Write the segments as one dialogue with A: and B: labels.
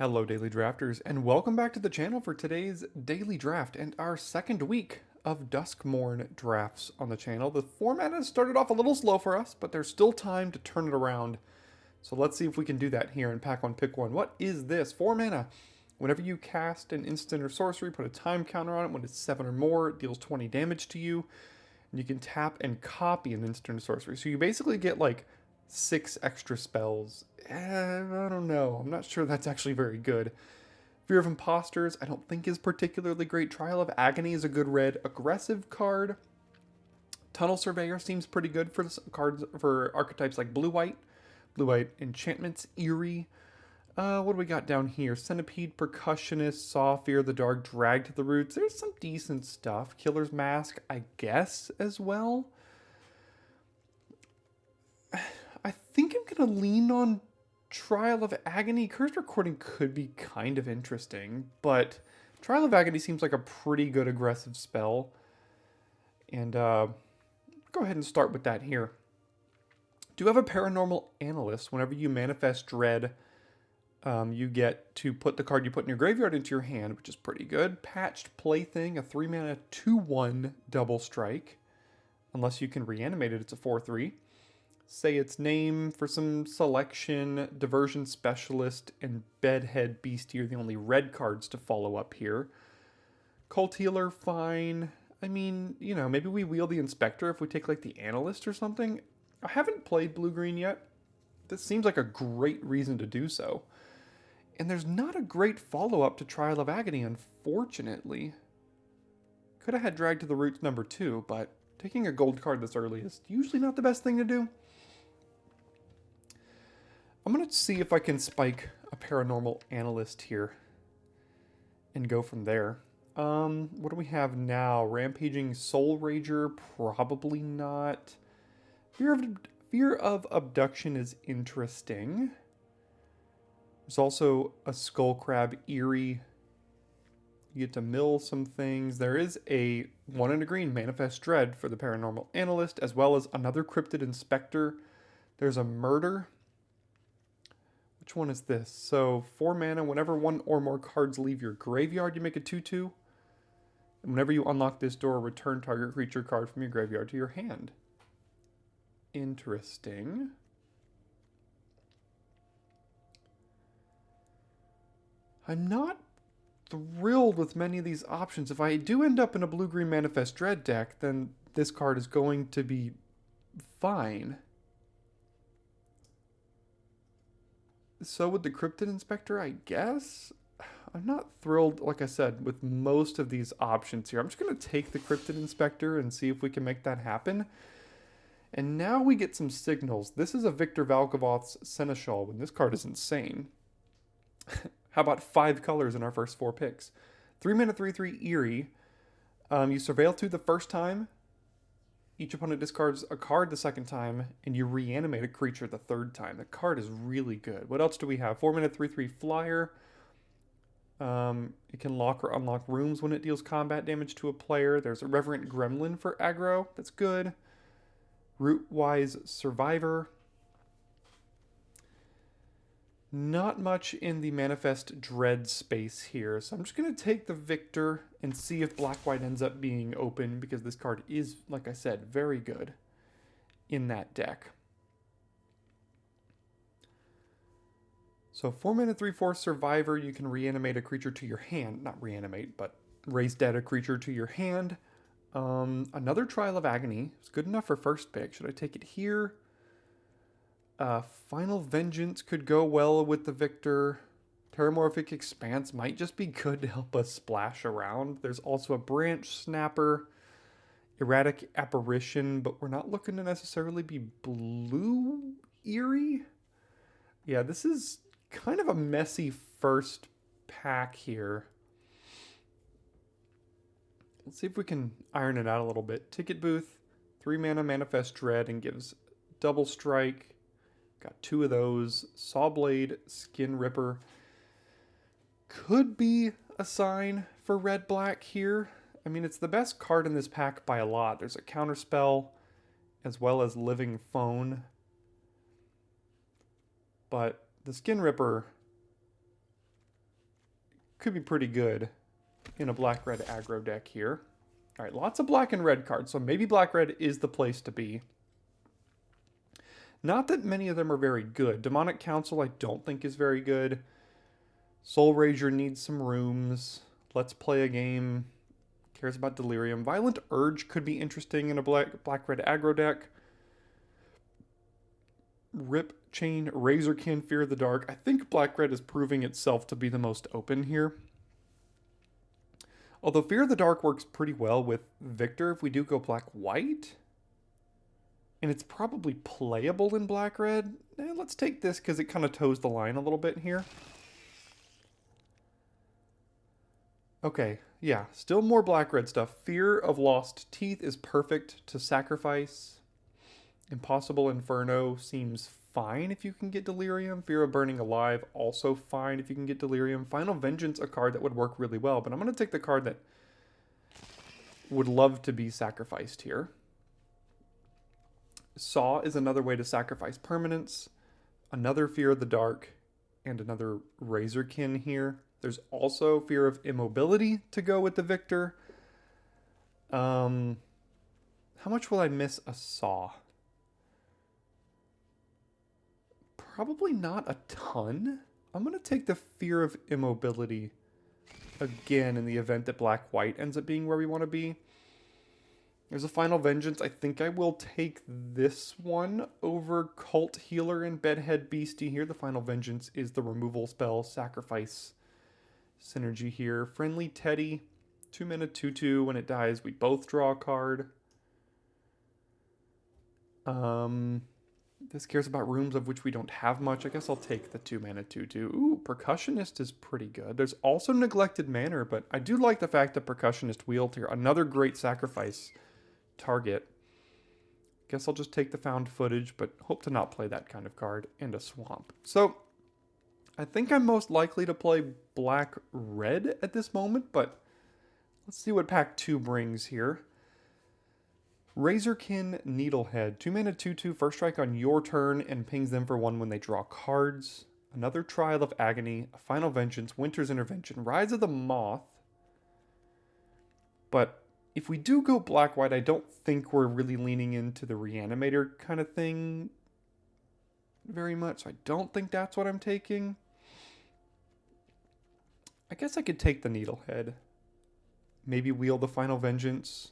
A: Hello Daily Drafters, and welcome back to the channel for today's Daily Draft and our second week of Duskmourn drafts on the channel. The format has started off a little slow for us, but there's still time to turn it around. So let's see if we can do that here in Pack 1 Pick 1. What is this? 4 mana. Whenever you cast an instant or sorcery, put a time counter on it. When it's 7 or more, it deals 20 damage to you. And you can tap and copy an instant or sorcery. So you basically get like 6 extra spells. I don't know. I'm not sure that's actually very good. Fear of Imposters, I don't think is particularly great. Trial of Agony is a good red aggressive card. Tunnel Surveyor seems pretty good for cards for archetypes like blue-white. Blue-white enchantments, Eerie. What do we got down here? Centipede, Percussionist, Saw, Fear of the Dark, Drag to the Roots. There's some decent stuff. Killer's Mask, I guess, as well. I think I'm going to lean on Trial of Agony. Cursed Recording could be kind of interesting, but Trial of Agony seems like a pretty good aggressive spell. And go ahead and start with that here. Do you have a Paranormal Analyst? Whenever you manifest Dread, you get to put the card you put in your graveyard into your hand, which is pretty good. Patched Plaything, a 3-mana 2/1 double strike. Unless you can reanimate it, it's a 4/3. Say its name for some selection. Diversion Specialist and Bedhead Beastie are the only red cards to follow up here. Cult Healer, fine. I mean, you know, maybe we wheel the Inspector if we take like the Analyst or something. I haven't played blue-green yet. This seems like a great reason to do so. And there's not a great follow-up to Trial of Agony, unfortunately. Could have had Drag to the Roots number 2, but taking a gold card this early is usually not the best thing to do. I'm going to see if I can spike a Paranormal Analyst here and go from there. What do we have now? Rampaging Soul Rager? Probably not. Fear of Abduction is interesting. There's also a Skull Crab Eerie. You get to mill some things. There is a 1 and a green Manifest Dread for the Paranormal Analyst, as well as another Cryptid Inspector. There's a Murder. Which one is this? So 4 mana, whenever 1 or more cards leave your graveyard, you make a 2/2. And whenever you unlock this door, return target creature card from your graveyard to your hand. Interesting. I'm not thrilled with many of these options. If I do end up in a blue-green Manifest Dread deck, then this card is going to be fine. So with the Cryptid Inspector, I guess? I'm not thrilled, like I said, with most of these options here. I'm just going to take the Cryptid Inspector and see if we can make that happen. And now we get some signals. This is a Victor Valkavoth's Seneschal, when this card is insane. How about 5 colors in our first 4 picks? 3 mana 3/3 Eerie. You Surveil 2 the first time. Each opponent discards a card the second time, and you reanimate a creature the third time. The card is really good. What else do we have? 4 mana 3/3 Flyer. It can lock or unlock rooms when it deals combat damage to a player. There's a Reverent Gremlin for aggro. That's good. Rootwise Survivor. Not much in the Manifest Dread space here, so I'm just going to take the Victor and see if Black-White ends up being open, because this card is, like I said, very good in that deck. So 4 mana 3/4 Survivor, you can reanimate a creature to your hand. Not reanimate, but raise dead a creature to your hand. Another Trial of Agony. It's good enough for first pick. Should I take it here? Final Vengeance could go well with the Victor. Terramorphic Expanse might just be good to help us splash around. There's also a Branch Snapper, Erratic Apparition, but we're not looking to necessarily be blue Eerie. Yeah, this is kind of a messy first pack here. Let's see if we can iron it out a little bit. Ticket Booth, 3 mana Manifest Dread, and gives double strike. Got 2 of those. Sawblade, Skin Ripper. Could be a sign for red-black here. I mean, it's the best card in this pack by a lot. There's a counterspell as well as Living Phone. But the Skin Ripper could be pretty good in a black-red aggro deck here. All right, lots of black and red cards, so maybe black-red is the place to be. Not that many of them are very good. Demonic Council I don't think is very good. Soul Rager needs some rooms. Let's Play a Game cares about Delirium. Violent Urge could be interesting in a black-red aggro deck. Rip Chain, Razorkin, Fear of the Dark. I think black-red is proving itself to be the most open here. Although Fear of the Dark works pretty well with Victor if we do go black-white. And it's probably playable in black-red. Let's take this because it kind of toes the line a little bit here. Okay, yeah, still more black-red stuff. Fear of Lost Teeth is perfect to sacrifice. Impossible Inferno seems fine if you can get Delirium. Fear of Burning Alive, also fine if you can get Delirium. Final Vengeance, a card that would work really well, but I'm going to take the card that would love to be sacrificed here. Saw is another way to sacrifice permanents. Another Fear of the Dark, and another Razorkin here. There's also Fear of Immobility to go with the Victor. How much will I miss a Saw? Probably not a ton. I'm going to take the Fear of Immobility again in the event that black-white ends up being where we want to be. There's a Final Vengeance. I think I will take this one over Cult Healer and Bedhead Beastie here. The Final Vengeance is the removal spell, sacrifice synergy here. Friendly Teddy, 2-mana 2/2. When it dies, we both draw a card. This cares about rooms of which we don't have much. I guess I'll take the 2-mana 2/2. Ooh, Percussionist is pretty good. There's also Neglected Manor, but I do like the fact that Percussionist wheeled here. Another great sacrifice target. Guess I'll just take the Found Footage, but hope to not play that kind of card, and a Swamp. So, I think I'm most likely to play black-red at this moment, but let's see what pack 2 brings here. Razorkin Needlehead. 2-mana 2/2, first strike on your turn and pings them for 1 when they draw cards. Another Trial of Agony, a Final Vengeance, Winter's Intervention, Rise of the Moth. But if we do go black-white, I don't think we're really leaning into the Reanimator kind of thing very much. So I don't think that's what I'm taking. I guess I could take the Needlehead. Maybe wheel the Final Vengeance.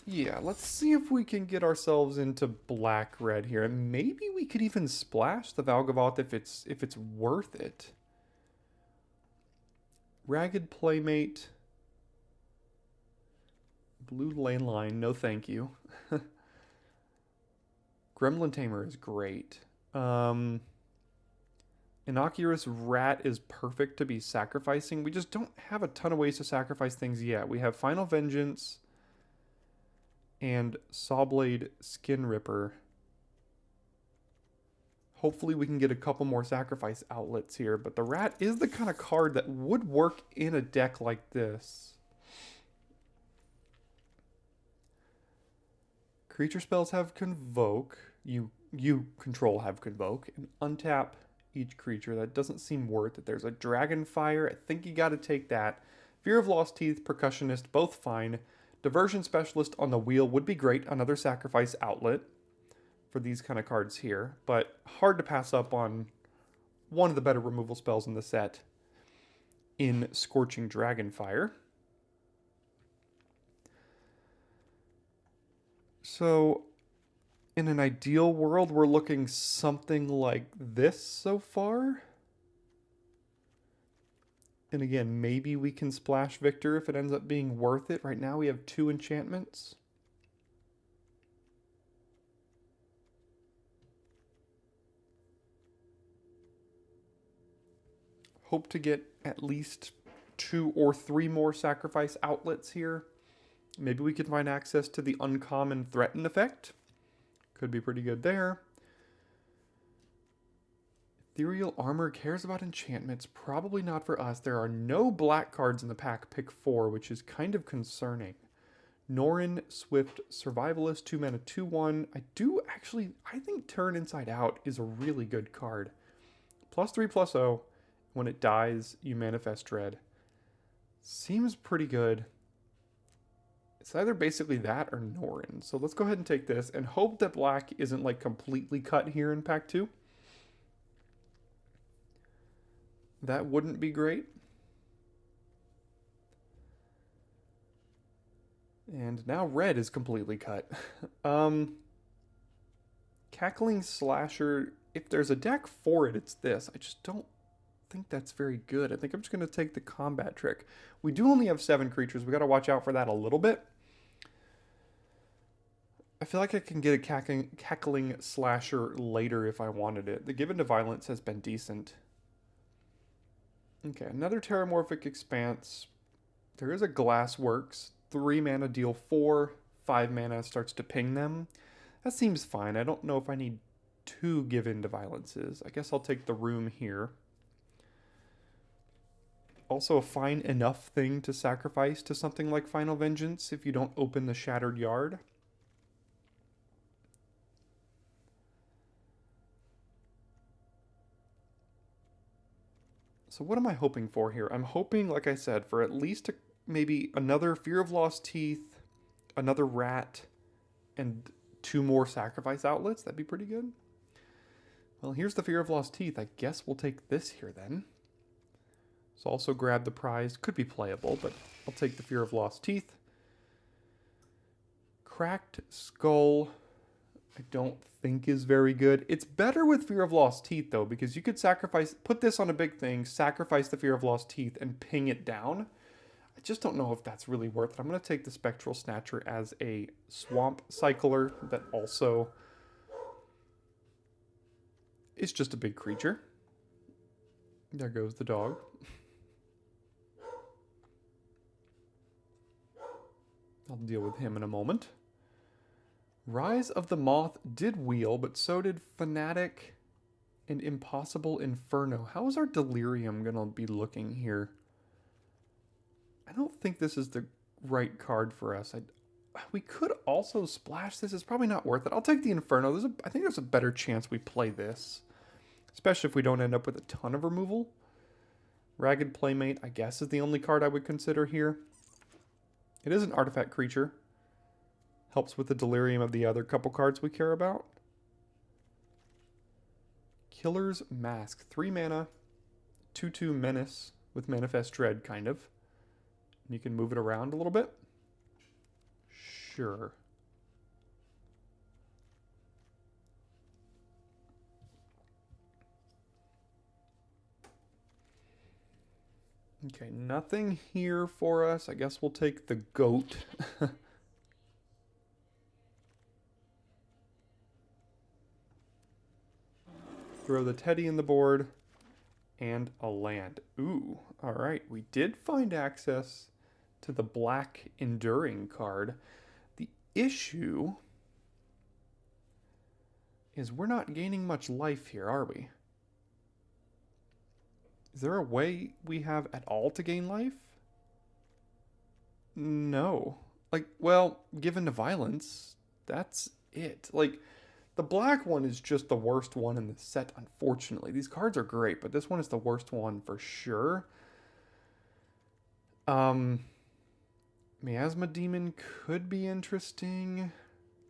A: Yeah, let's see if we can get ourselves into black-red here. And maybe we could even splash the Valgavoth if it's worth it. Ragged Playmate. Blue Lane Line, no thank you. Gremlin Tamer is great. Innocuous Rat is perfect to be sacrificing. We just don't have a ton of ways to sacrifice things yet. We have Final Vengeance and Sawblade Skin Ripper. Hopefully we can get a couple more sacrifice outlets here, but the Rat is the kind of card that would work in a deck like this. Creature spells have Convoke. You control have Convoke. And untap each creature. That doesn't seem worth it. There's a Dragonfire. I think you got to take that. Fear of Lost Teeth, Percussionist, both fine. Diversion Specialist on the wheel would be great. Another sacrifice outlet for these kind of cards here. But hard to pass up on one of the better removal spells in the set in Scorching Dragonfire. So, in an ideal world, we're looking something like this so far. And again, maybe we can splash Victor if it ends up being worth it. Right now we have 2 enchantments. Hope to get at least 2 or 3 more sacrifice outlets here. Maybe we can find access to the Uncommon Threaten effect. Could be pretty good there. Ethereal Armor cares about enchantments. Probably not for us. There are no black cards in the pack. Pick 4, which is kind of concerning. Norin, Swift, Survivalist, 2 mana, 2/1. I think Turn Inside Out is a really good card. +3/+0. When it dies, you manifest Dread. Seems pretty good. It's either basically that or Norin. So let's go ahead and take this and hope that black isn't like completely cut here in pack 2. That wouldn't be great. And now red is completely cut. Cackling Slasher, if there's a deck for it, it's this. I just don't think that's very good. I think I'm just going to take the combat trick. We do only have 7 creatures. We got to watch out for that a little bit. I feel like I can get a Cackling Slasher later if I wanted it. The Given to Violence has been decent. Okay, another Terramorphic Expanse. There is a Glassworks. 3 mana, deal 4. 5 mana starts to ping them. That seems fine. I don't know if I need 2 Given to Violences. I guess I'll take the Room here. Also a fine enough thing to sacrifice to something like Final Vengeance if you don't open the Shattered Yard. So what am I hoping for here? I'm hoping, like I said, for at least maybe another Fear of Lost Teeth, another Rat, and 2 more Sacrifice Outlets. That'd be pretty good. Well, here's the Fear of Lost Teeth. I guess we'll take this here then. So also grab the prize. Could be playable, but I'll take the Fear of Lost Teeth. Cracked Skull, I don't think is very good. It's better with Fear of Lost Teeth, though, because you could put this on a big thing, sacrifice the Fear of Lost Teeth, and ping it down. I just don't know if that's really worth it. I'm going to take the Spectral Snatcher as a Swamp Cycler that also is just a big creature. There goes the dog. I'll deal with him in a moment. Rise of the Moth did wheel, but so did Fanatic and Impossible Inferno. How is our Delirium going to be looking here? I don't think this is the right card for us. We could also splash this. It's probably not worth it. I'll take the Inferno. I think there's a better chance we play this, especially if we don't end up with a ton of removal. Ragged Playmate, I guess, is the only card I would consider here. It is an artifact creature. Helps with the Delirium of the other couple cards we care about. Killer's Mask. 3 mana, 2/2 Menace with Manifest Dread, kind of. And you can move it around a little bit. Sure. Okay, nothing here for us. I guess we'll take the goat. Throw the Teddy in the board. And a land. Ooh, alright. We did find access to the black Enduring card. The issue is we're not gaining much life here, are we? Is there a way we have at all to gain life? No. Like, well, Given to Violence, that's it. Like, the black one is just the worst one in the set, unfortunately. These cards are great, but this one is the worst one for sure. Miasma Demon could be interesting.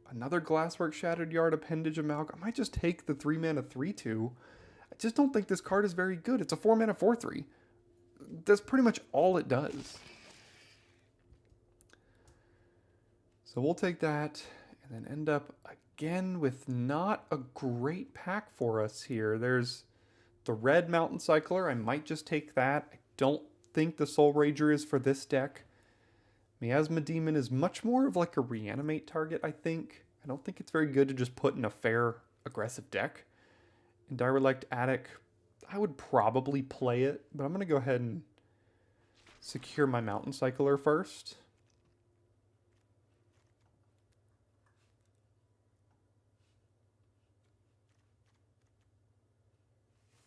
A: Another Glasswork Shattered Yard, Appendage Amalgam. I might just take the 3 mana 3/2. I just don't think this card is very good. It's a 4 mana 4/3. That's pretty much all it does. So we'll take that and then end up again with not a great pack for us here. There's the red Mountain Cycler. I might just take that. I don't think the Soul Rager is for this deck. Miasma Demon is much more of like a reanimate target, I think. I don't think it's very good to just put in a fair aggressive deck. And Direlect Attic, I would probably play it, but I'm going to go ahead and secure my Mountain Cycler first.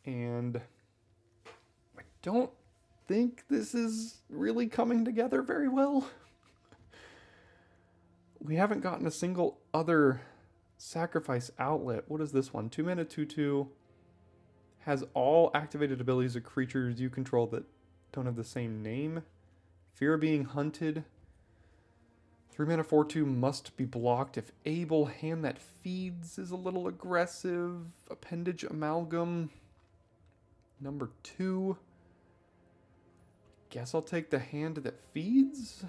A: And I don't think this is really coming together very well. we haven't gotten a single other sacrifice outlet. What is this one? 2 mana, 2/2. Has all activated abilities of creatures you control that don't have the same name. Fear of being hunted. 3 mana, 4/2 must be blocked if able. Hand that feeds is a little aggressive. Appendage Amalgam. Number 2. Guess I'll take the hand that feeds.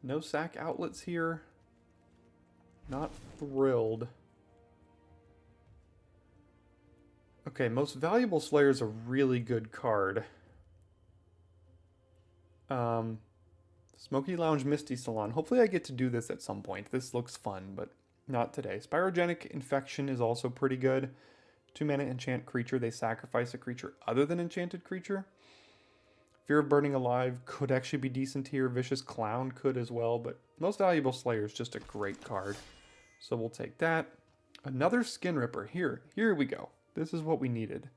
A: No sack outlets here. Not thrilled. Okay, Most Valuable Slayer is a really good card. Smoky Lounge Misty Salon. Hopefully I get to do this at some point. This looks fun, but not today. Spirogenic Infection is also pretty good. 2 mana enchant creature. They sacrifice a creature other than enchanted creature. Fear of Burning Alive could actually be decent here. Vicious Clown could as well, but Most Valuable Slayer is just a great card. So we'll take that. Another Skin Ripper. Here we go. This is what we needed.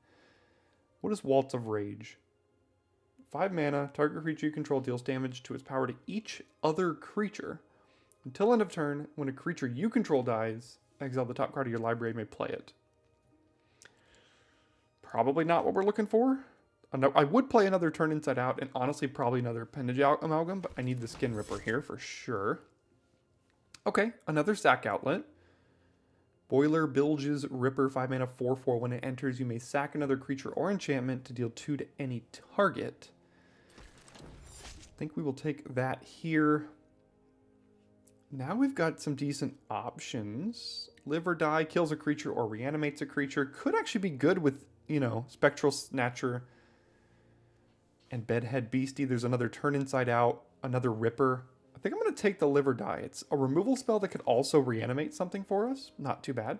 A: What is Waltz of Rage? 5 mana, target creature you control deals damage to its power to each other creature. Until end of turn, when a creature you control dies, exile the top card of your library, may play it. Probably not what we're looking for. I would play another Turn Inside Out, and honestly probably another Appendage Amalgam, but I need the Skin Ripper here for sure. Okay, another sack outlet. Boiler Bilge's Ripper, 5 mana, 4/4. When it enters, you may sack another creature or enchantment to deal 2 to any target. I think we will take that here. Now we've got some decent options. Live or Die, kills a creature or reanimates a creature. Could actually be good with, you know, Spectral Snatcher and Bedhead Beastie. There's another Turn Inside Out, another Ripper. I think I'm going to take the Live or Die. It's a removal spell that could also reanimate something for us. Not too bad.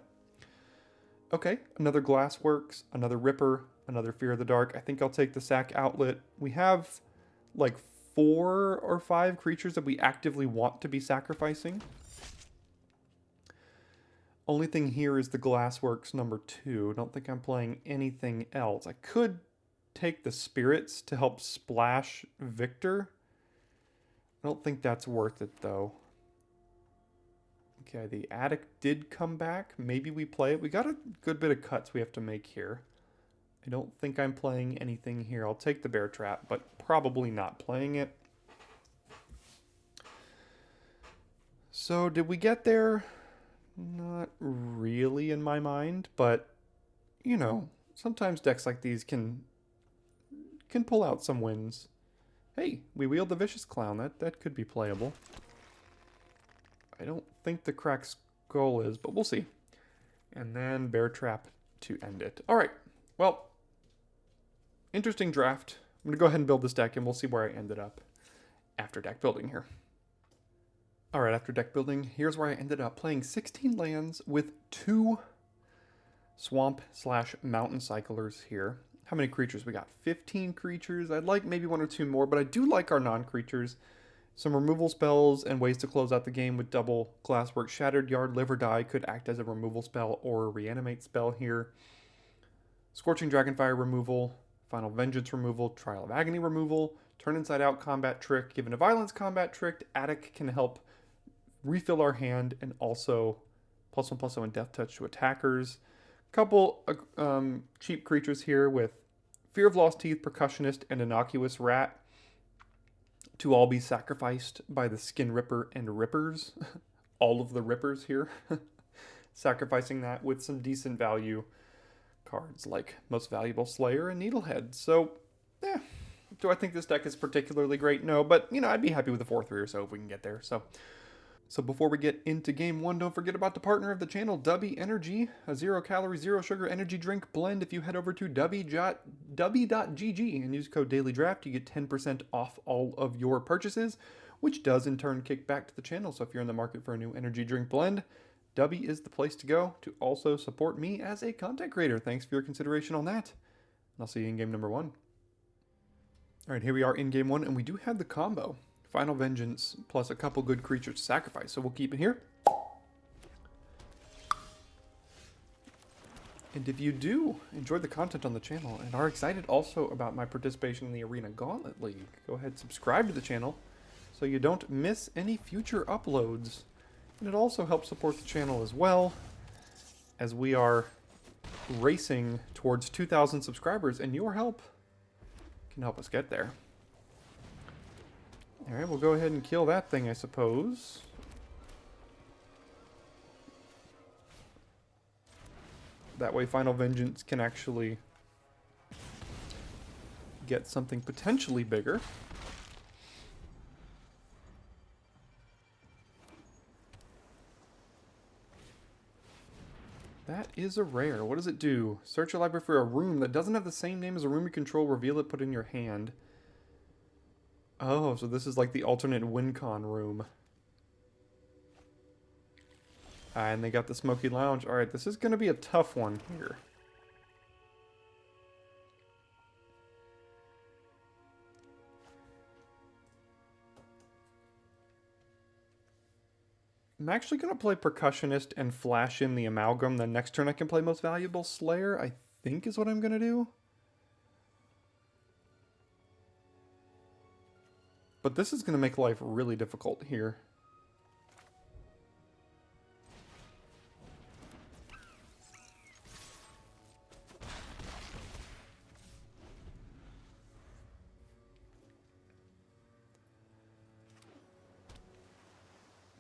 A: Okay, another Glassworks, another Ripper, another Fear of the Dark. I think I'll take the sack outlet. We have like 4 or 5 creatures that we actively want to be sacrificing. Only thing here is the Glassworks number 2. Don't think I'm playing anything else. I could take the Spirits to help splash Victor. I don't think that's worth it though. Okay, the Attic did come back. Maybe we play it. We got a good bit of cuts we have to make here. I don't think I'm playing anything here. I'll take the Bear Trap, but probably not playing it. So did we get there? Not really in my mind, but you know, sometimes decks like these can pull out some wins. Hey, we wield the Vicious Clown. That could be playable. I don't think the Cracked Skull is, but we'll see. And then Bear Trap to end it. All right, well, interesting draft. I'm going to go ahead and build this deck, and we'll see where I ended up after deck building here. All right, after deck building, here's where I ended up playing 16 lands with 2 Swamp/Mountain Cyclers here. How many creatures we got? 15 creatures. I'd like maybe 1 or 2 more, but I do like our non-creatures. Some removal spells and ways to close out the game with double Glasswork. Shattered Yard, Live or Die could act as a removal spell or a reanimate spell here. Scorching Dragonfire removal, Final Vengeance removal, Trial of Agony removal, Turn Inside Out combat trick, Given a Violence combat trick. Attic can help refill our hand and also +1/+1 and Death Touch to attackers. Couple cheap creatures here with Fear of Lost Teeth, Percussionist, and Innocuous Rat to all be sacrificed by the Skin Ripper and Rippers. All of the Rippers here. Sacrificing that with some decent value cards like Most Valuable Slayer and Needlehead. So, do I think this deck is particularly great? No, but, you know, I'd be happy with a 4/3 or so if we can get there. So before we get into game 1, don't forget about the partner of the channel, Dubby Energy, a 0-calorie, 0-sugar energy drink blend. If you head over to dubby.gg and use code DailyDraft, you get 10% off all of your purchases, which does in turn kick back to the channel. So if you're in the market for a new energy drink blend, Dubby is the place to go to also support me as a content creator. Thanks for your consideration on that. And I'll see you in game number 1. All right, here we are in game 1, and we do have the combo. Final Vengeance plus a couple good creatures to sacrifice. So we'll keep it here. And if you do enjoy the content on the channel and are excited also about my participation in the Arena Gauntlet League, go ahead and subscribe to the channel so you don't miss any future uploads. And it also helps support the channel as well, as we are racing towards 2,000 subscribers, and your help can help us get there. Alright, we'll go ahead and kill that thing, I suppose. That way Final Vengeance can actually get something potentially bigger. That is a rare. What does it do? Search your library for a room that doesn't have the same name as a room you control. Reveal it, put it in your hand. Oh, so this is like the alternate WinCon room. And they got the Smoky Lounge. Alright, this is going to be a tough one here. I'm actually going to play Percussionist and flash in the Amalgam. The next turn I can play Most Valuable Slayer, I think is what I'm going to do. But this is going to make life really difficult here.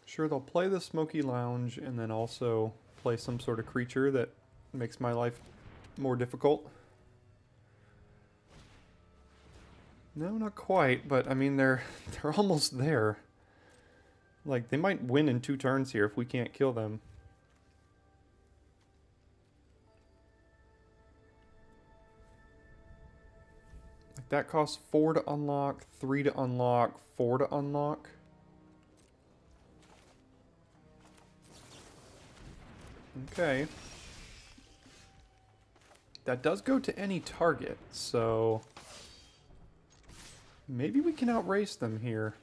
A: Sure, they'll play the Smoky Lounge and then also play some sort of creature that makes my life more difficult. No, not quite, but I mean they're almost there. Like they might win in 2 turns here if we can't kill them. Like that costs 4 to unlock, 3 to unlock, 4 to unlock. Okay. That does go to any target, so maybe we can outrace them here.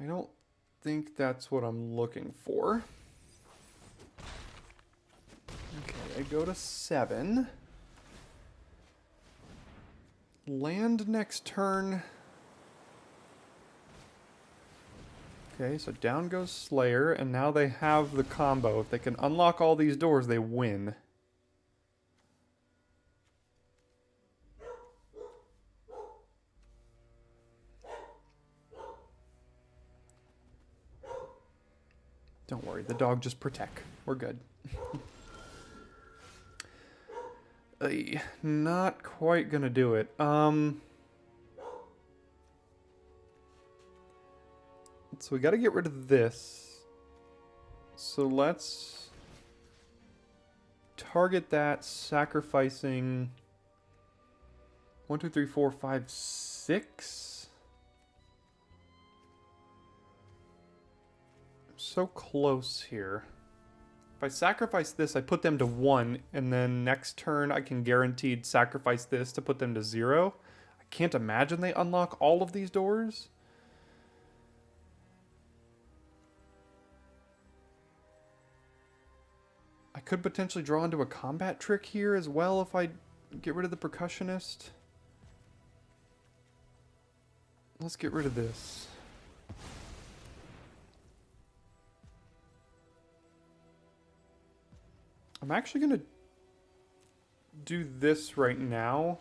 A: I don't think that's what I'm looking for. Okay, I go to 7. Land next turn. Okay, so down goes Slayer, and now they have the combo. If they can unlock all these doors, they win. Don't worry, the dog just protect. We're good. Not quite gonna do it. So we gotta get rid of this. So let's target that, sacrificing 1, 2, 3, 4, 5, 6. I'm so close here. If I sacrifice this, I put them to 1, and then next turn I can guaranteed sacrifice this to put them to 0. I can't imagine they unlock all of these doors. I could potentially draw into a combat trick here as well if I get rid of the Percussionist. Let's get rid of this. I'm actually going to do this right now.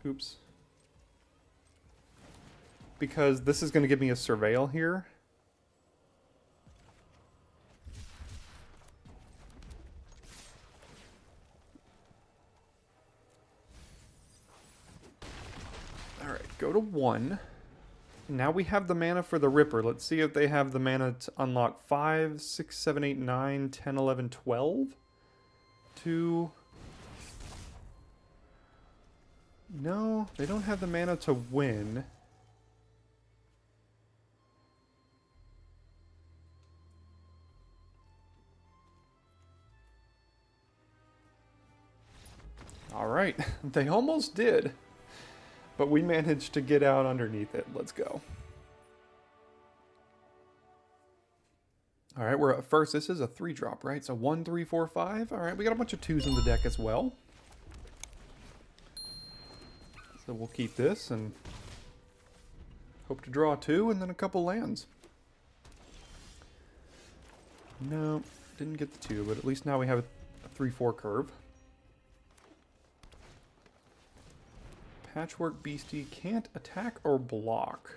A: Oops. Because this is going to give me a Surveil here. Go to 1. Now we have the mana for the Ripper. Let's see if they have the mana to unlock 5, 6, 7, 8, 9, 10, 11, 12. 2. No, they don't have the mana to win. Alright, they almost did. But we managed to get out underneath it. Let's go. Alright, we're at first. This is a 3-drop, right? So 1, 3, 4, 5. Alright, we got a bunch of 2s in the deck as well. So we'll keep this and hope to draw 2 and then a couple lands. No, didn't get the 2, but at least now we have a 3-4 curve. Patchwork Beastie can't attack or block.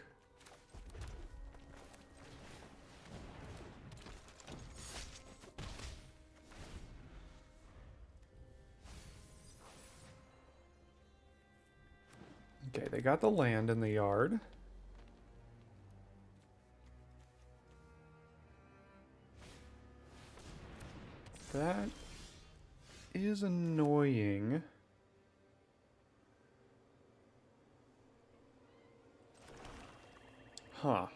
A: Okay, they got the land in the yard. That is annoying. Huh.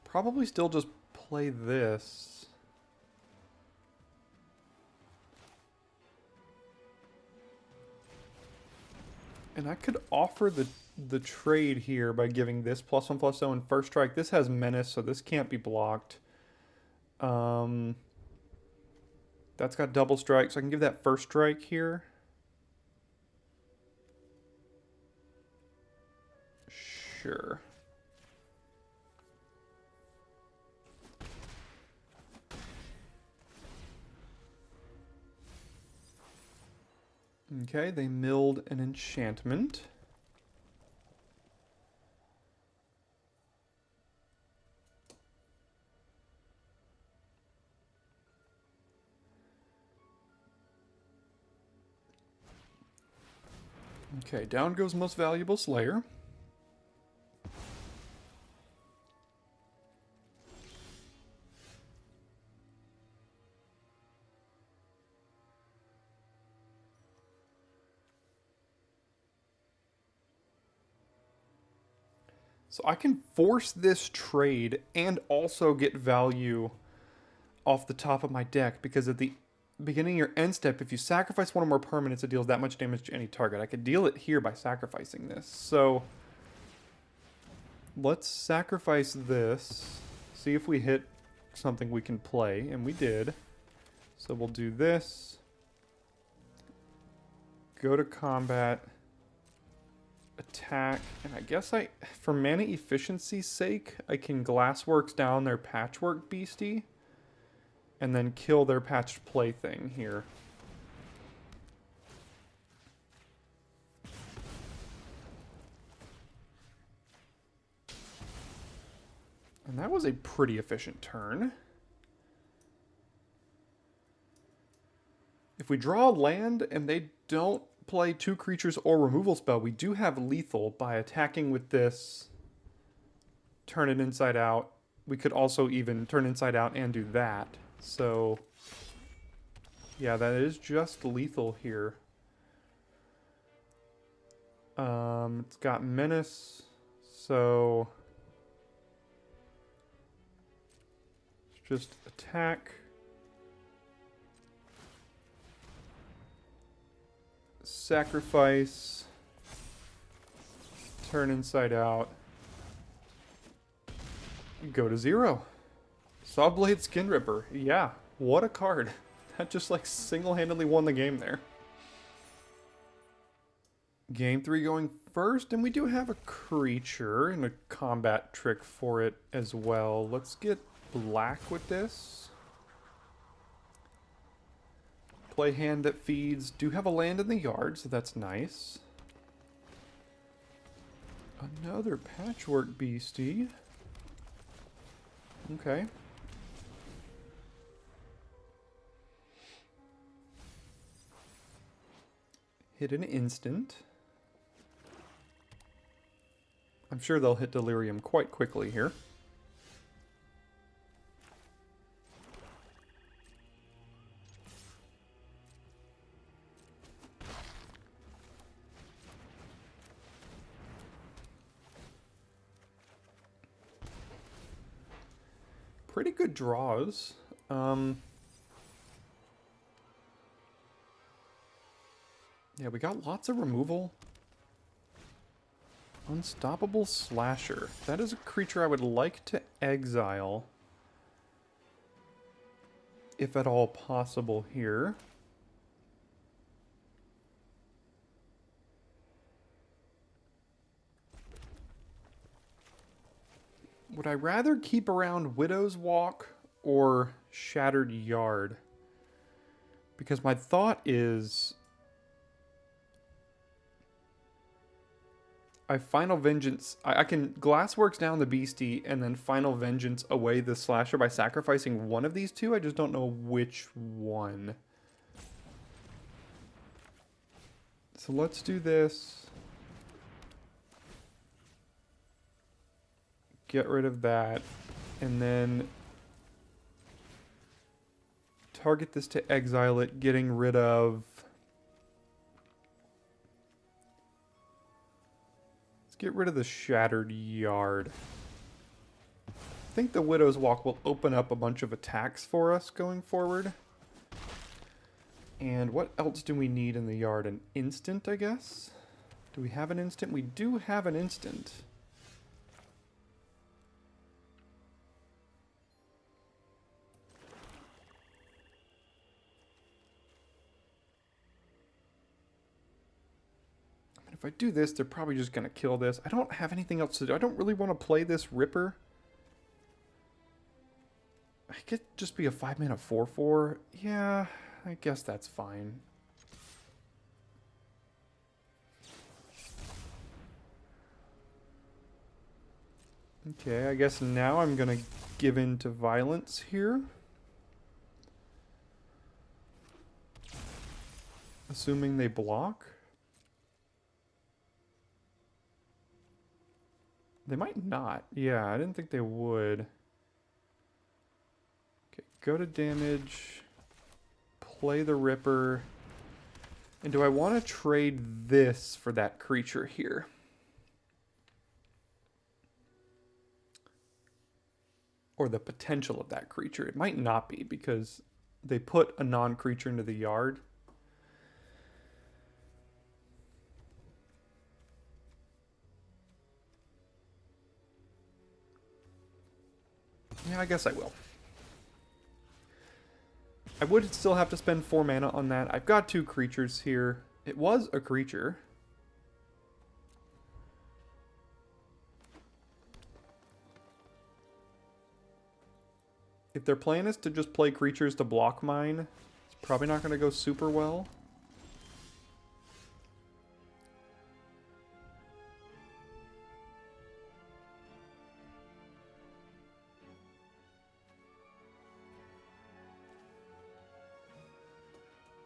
A: Probably still just play this. And I could offer the trade here by giving this +1/+0 and first strike. This has menace, so this can't be blocked. That's got double strike, so I can give that first strike here. Sure. Okay, they milled an enchantment. Okay, down goes most valuable Slayer. So I can force this trade and also get value off the top of my deck, because at the beginning of your end step, if you sacrifice one or more permanents, it deals that much damage to any target. I could deal it here by sacrificing this. So let's sacrifice this, see if we hit something we can play, and we did. So we'll do this, go to combat, attack, and I guess for mana efficiency's sake, I can Glassworks down their Patchwork Beastie and then kill their Patched Plaything here. And that was a pretty efficient turn. If we draw land and they don't play 2 creatures or removal spell, we do have lethal by attacking with this, turn it inside out. We could also even turn inside out and do that. So yeah, that is just lethal here. It's got menace, so it's just attack, sacrifice, turn inside out, go to 0. Sawblade Skin Ripper. Yeah, what a card. That just like single-handedly won the game there. Game 3 going first, and we do have a creature and a combat trick for it as well. Let's get black with this. Play hand that feeds. Do have a land in the yard, so that's nice. Another Patchwork Beastie. Okay. Hit an instant. I'm sure they'll hit Delirium quite quickly here. Pretty good draws. Yeah, we got lots of removal. Unstoppable Slasher. That is a creature I would like to exile. if at all possible here. Would I rather keep around Widow's Walk or Shattered Yard? Because my thought is I Final Vengeance. I can Glassworks down the Beastie and then Final Vengeance away the Slasher by sacrificing one of these two. I just don't know which one. So let's do this. Get rid of that. And then target this to exile it, getting rid of... Let's get rid of the Shattered Yard. I think the Widow's Walk will open up a bunch of attacks for us going forward. And what else do we need in the yard? An instant, I guess? Do we have an instant? We do have an instant. If I do this, they're probably just going to kill this. I don't have anything else to do. I don't really want to play this Ripper. I could just be a 5-mana 4/4. Yeah, I guess that's fine. Okay, I guess now I'm going to give in to violence here. Assuming they block. They might not. Yeah, I didn't think they would. Okay, go to damage. Play the Ripper. And do I want to trade this for that creature here? Or the potential of that creature? It might not be because they put a non-creature into the yard. Yeah, I guess I will. I would still have to spend 4 mana on that. I've got 2 creatures here. It was a creature. If their plan is to just play creatures to block mine, it's probably not going to go super well.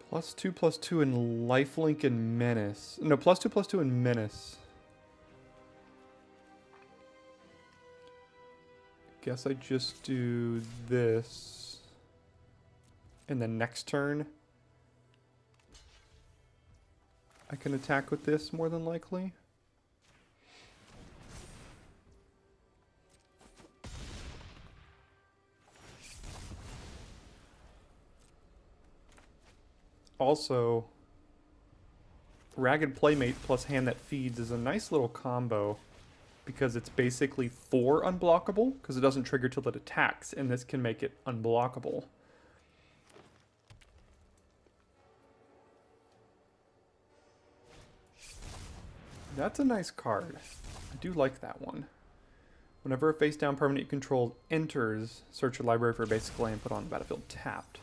A: +2/+2 in Lifelink and Menace. No, +2/+2 in Menace. Guess I just do this. And then next turn, I can attack with this more than likely. Also, Ragged Playmate plus Hand That Feeds is a nice little combo because it's basically 4 unblockable because it doesn't trigger till it attacks, and this can make it unblockable. That's a nice card. I do like that one. Whenever a face-down permanent you control enters, search your library for a basic land, put on the battlefield tapped.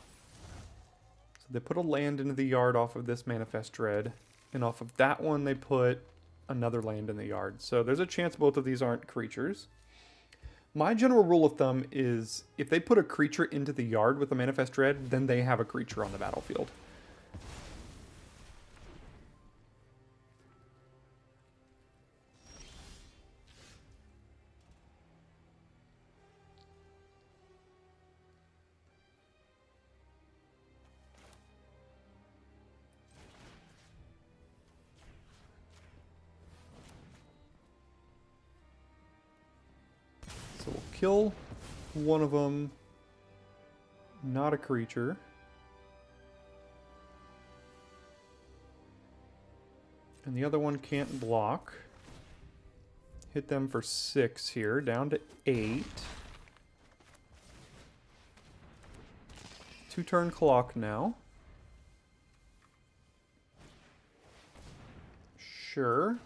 A: So they put a land into the yard off of this Manifest Dread, and off of that one they put another land in the yard. So there's a chance both of these aren't creatures. My general rule of thumb is if they put a creature into the yard with a Manifest Dread, then they have a creature on the battlefield. So we'll kill one of them, not a creature. And the other one can't block. Hit them for 6 here, down to 8. 2-turn clock now. Sure.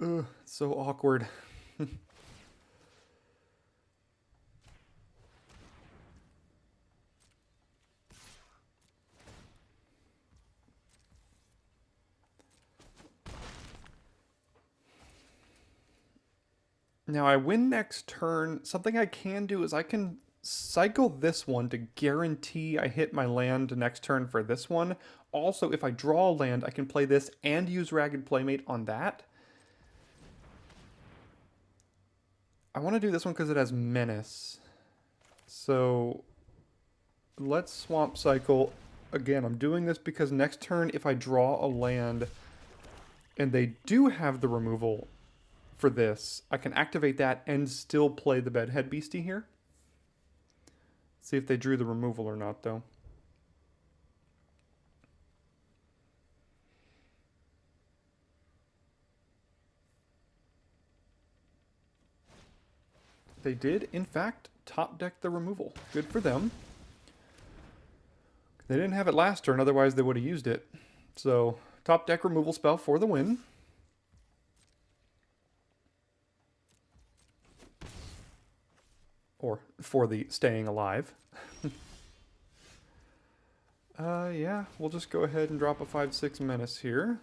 A: Ugh, so awkward. Now I win next turn. Something I can do is I can cycle this one to guarantee I hit my land next turn for this one. Also, if I draw a land, I can play this and use Ragged Playmate on that. I want to do this one because it has Menace. So let's Swamp Cycle. Again, I'm doing this because next turn, if I draw a land and they do have the removal for this, I can activate that and still play the Bedhead Beastie here. See if they drew the removal or not, though. They did, in fact, top deck the removal. Good for them. They didn't have it last turn, otherwise they would have used it. So, top deck removal spell for the win. Or for the staying alive. Yeah, we'll just go ahead and drop a 5/6 Menace here.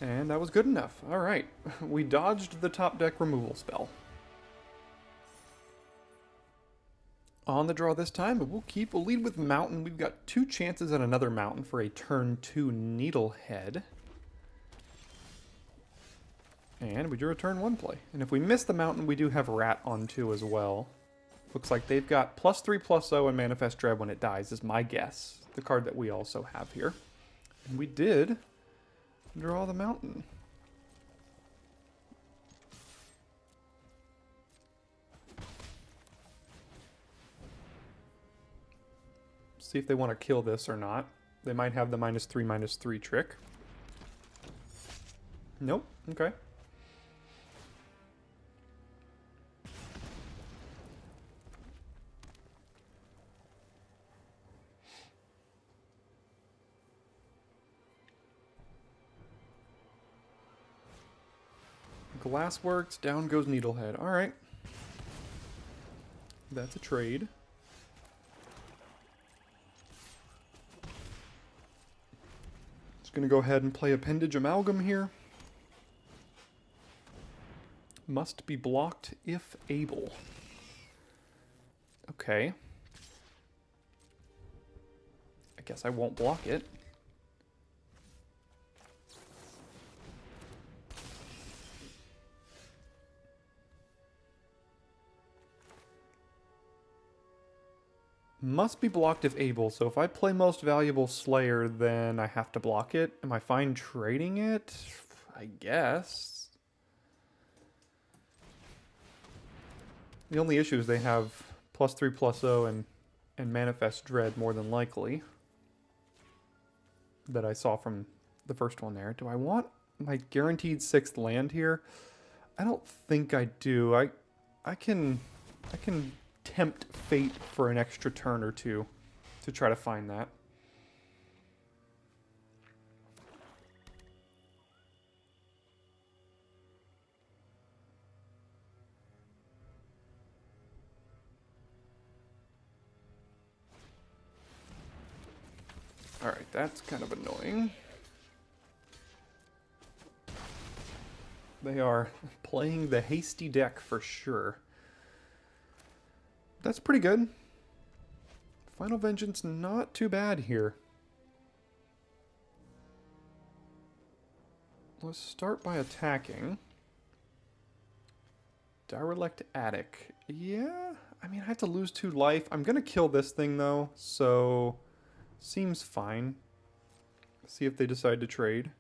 A: And that was good enough. All right, we dodged the top deck removal spell. On the draw this time, but we'll lead with Mountain. We've got 2 chances at another Mountain for a turn 2 Needlehead. And we drew a turn 1 play. And if we miss the Mountain, we do have Rat on 2 as well. Looks like they've got +3/+0 and Manifest Dread when it dies, is my guess. The card that we also have here. And we did draw the Mountain. See if they want to kill this or not. They might have the -3/-3 trick. Nope. Okay. Glassworks, down goes Needlehead. All right. That's a trade. Just going to go ahead and play Appendage Amalgam here. Must be blocked if able. Okay. I guess I won't block it. Must be blocked if able, so if I play Most Valuable Slayer, then I have to block it. Am I fine trading it? I guess. The only issue is they have +3/+0 and Manifest Dread more than likely. That I saw from the first one there. Do I want my guaranteed 6th land here? I don't think I do. I can tempt fate for an extra turn or two to try to find that. Alright, that's kind of annoying. They are playing the hasty deck for sure. That's pretty good. Final Vengeance, not too bad here. Let's start by attacking. Derelict Attic. Yeah, I mean, I have to lose 2 life. I'm going to kill this thing, though, so seems fine. See if they decide to trade.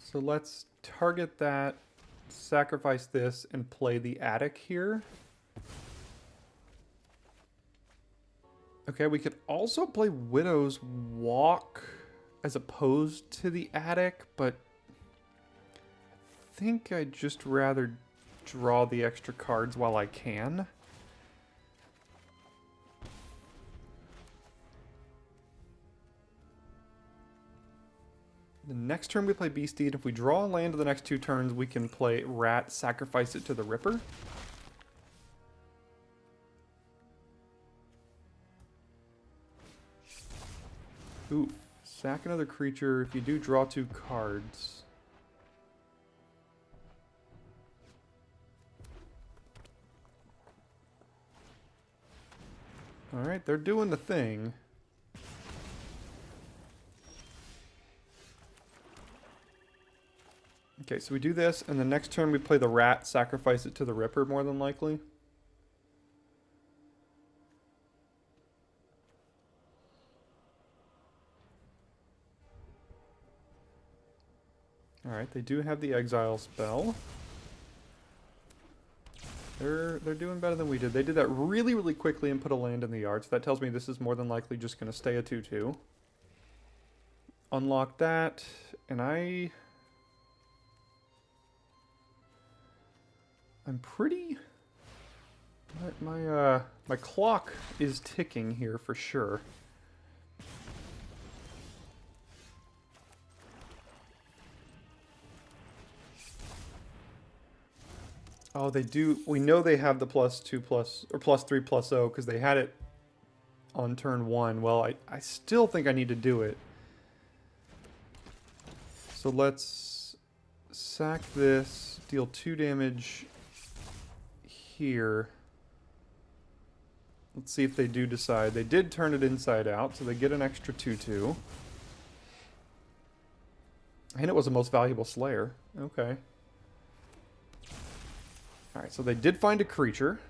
A: So let's target that, sacrifice this, and play the attic here. Okay, we could also play Widow's Walk as opposed to the attic, but I think I'd just rather draw the extra cards while I can. The next turn we play Beastie, and if we draw a land the next 2 turns, we can play Rat, sacrifice it to the Ripper. Ooh, sack another creature. If you do, draw 2 cards. Alright, they're doing the thing. Okay, so we do this, and the next turn we play the Rat, sacrifice it to the Ripper, more than likely. Alright, they do have the Exile spell. They're doing better than we did. They did that really, really quickly and put a land in the yard, so that tells me this is more than likely just going to stay a 2/2. Unlock that, and I'm pretty... My clock is ticking here for sure. Oh, they do. We know they have the +2 or +3/+0 because they had it on turn 1. Well, I still think I need to do it. So let's sack this, deal 2 damage here. Let's see if they do decide. They did turn it inside out, so they get an extra 2/2. And it was the most valuable Slayer. Okay. Alright, so they did find a creature.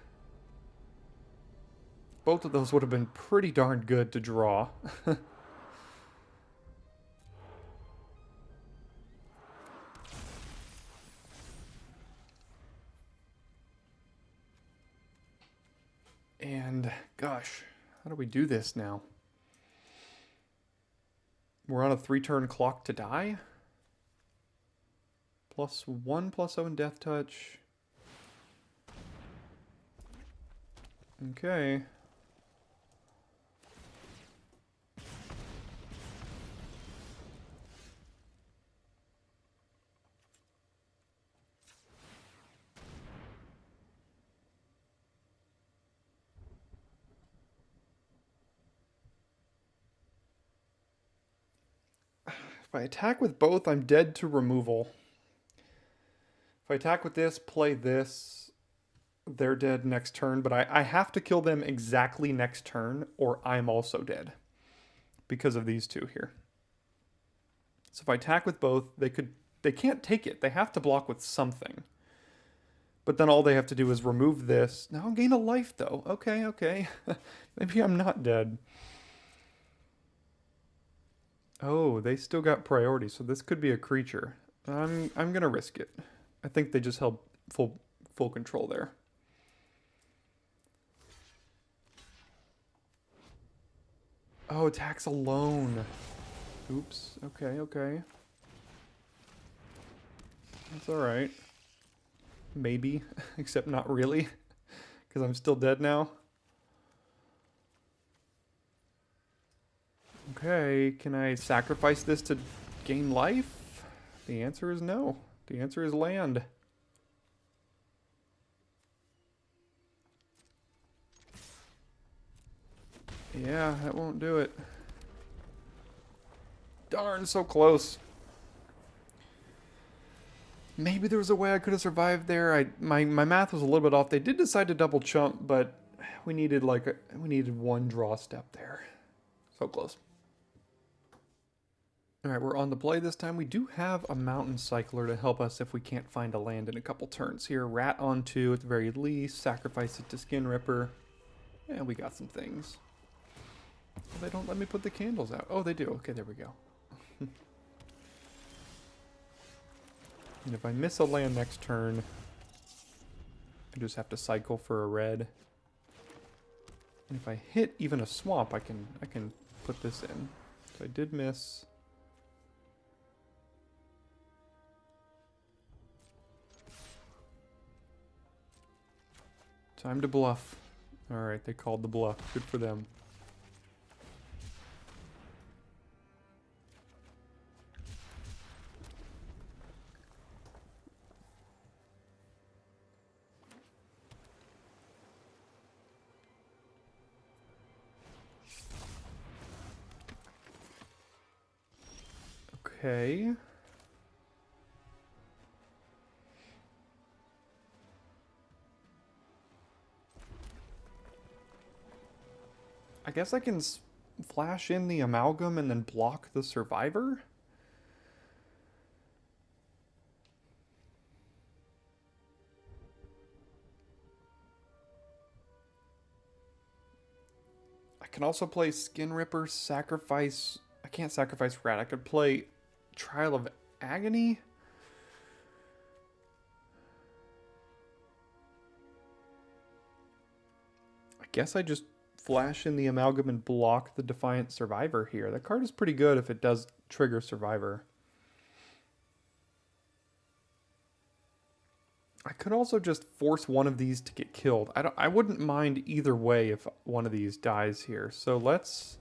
A: Both of those would have been pretty darn good to draw. And, gosh, how do we do this now? We're on a 3-turn clock to die? +1/+0 Death Touch. Okay. If I attack with both, I'm dead to removal. If I attack with this, play this, they're dead next turn, but I have to kill them exactly next turn, or I'm also dead. Because of these 2 here. So if I attack with both, they can't take it. They have to block with something. But then all they have to do is remove this. Now I'll gain a life, though. Okay, okay. Maybe I'm not dead. Oh, they still got priority, so this could be a creature. I'm gonna risk it. I think they just held full control there. Oh, attacks alone. Oops. Okay, okay. That's alright. Maybe, except not really, because I'm still dead now. Okay, can I sacrifice this to gain life? The answer is no. The answer is land. Yeah, that won't do it. Darn, so close. Maybe there was a way I could have survived there. My math was a little bit off. They did decide to double chump, but we needed we needed 1 draw step there. So close. Alright, we're on the play this time. We do have a Mountain Cycler to help us if we can't find a land in a couple turns here. Rat on 2 at the very least. Sacrifice it to Skin Ripper. And we got some things. Well, they don't let me put the candles out. Oh, they do. Okay, there we go. And if I miss a land next turn, I just have to cycle for a red. And if I hit even a swamp, I can put this in. So I did miss. Time to bluff. Alright, they called the bluff. Good for them. Okay. I guess I can flash in the amalgam and then block the survivor? I can also play Skin Ripper, sacrifice... I can't sacrifice Rat. I could play Trial of Agony? I guess I just flash in the amalgam and block the Defiant Survivor here. That card is pretty good if it does trigger Survivor. I could also just force one of these to get killed. I wouldn't mind either way if one of these dies here. So let's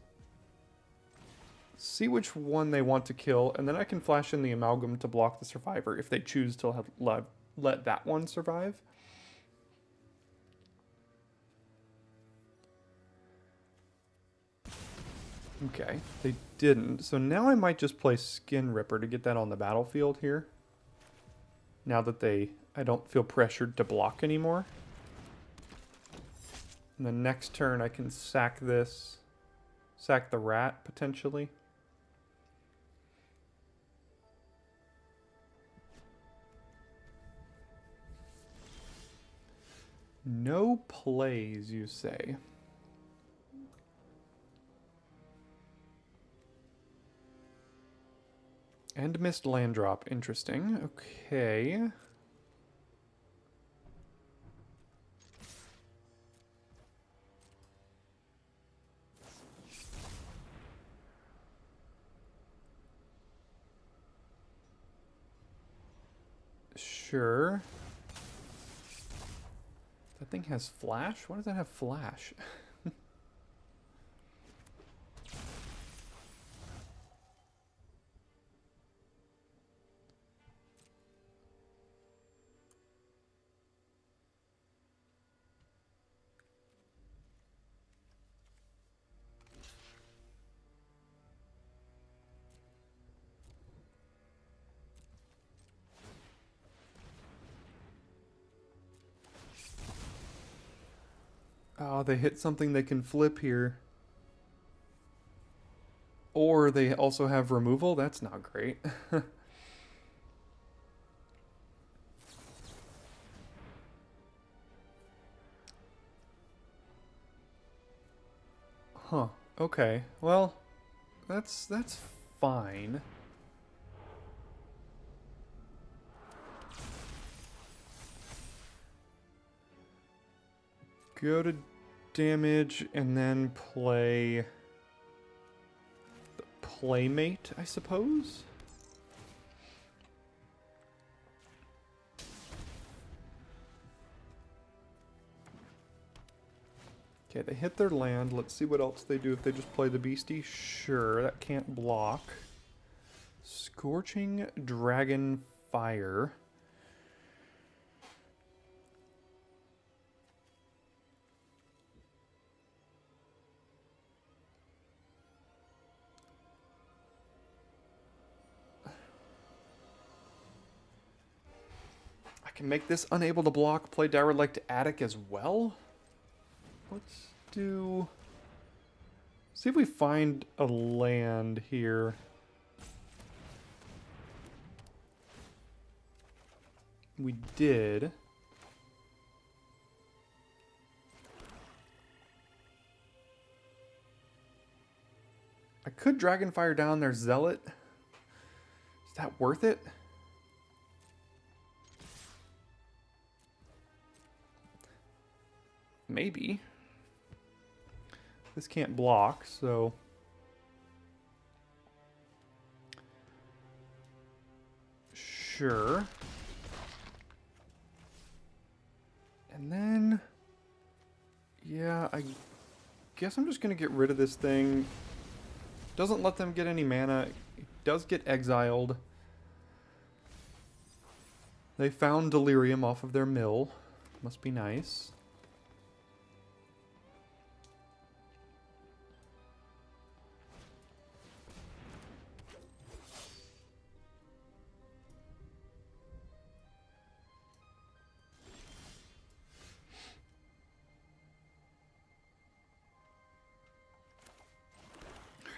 A: see which one they want to kill, and then I can flash in the amalgam to block the survivor if they choose to let that one survive. Okay, they didn't. So now I might just play Skin Ripper to get that on the battlefield here. Now that I don't feel pressured to block anymore. And then next turn I can sack this. Sack the rat, potentially. No plays, you say? And missed land drop. Interesting. Okay. Sure. That thing has flash? Why does that have flash? Oh, they hit something they can flip here. Or they also have removal? That's not great. Huh. Okay. Well, that's fine. Go to damage and then play the Playmate, I suppose? Okay, they hit their land. Let's see what else they do if they just play the beastie. Sure, that can't block. Scorching Dragon Fire. I can make this unable to block, play Direward Like to Attic as well. Let's do... See if we find a land here. We did. I could Dragonfire down their Zealot. Is that worth it? Maybe. This can't block, so... Sure. And then... Yeah, I guess I'm just going to get rid of this thing. Doesn't let them get any mana. It does get exiled. They found Delirium off of their mill. Must be nice.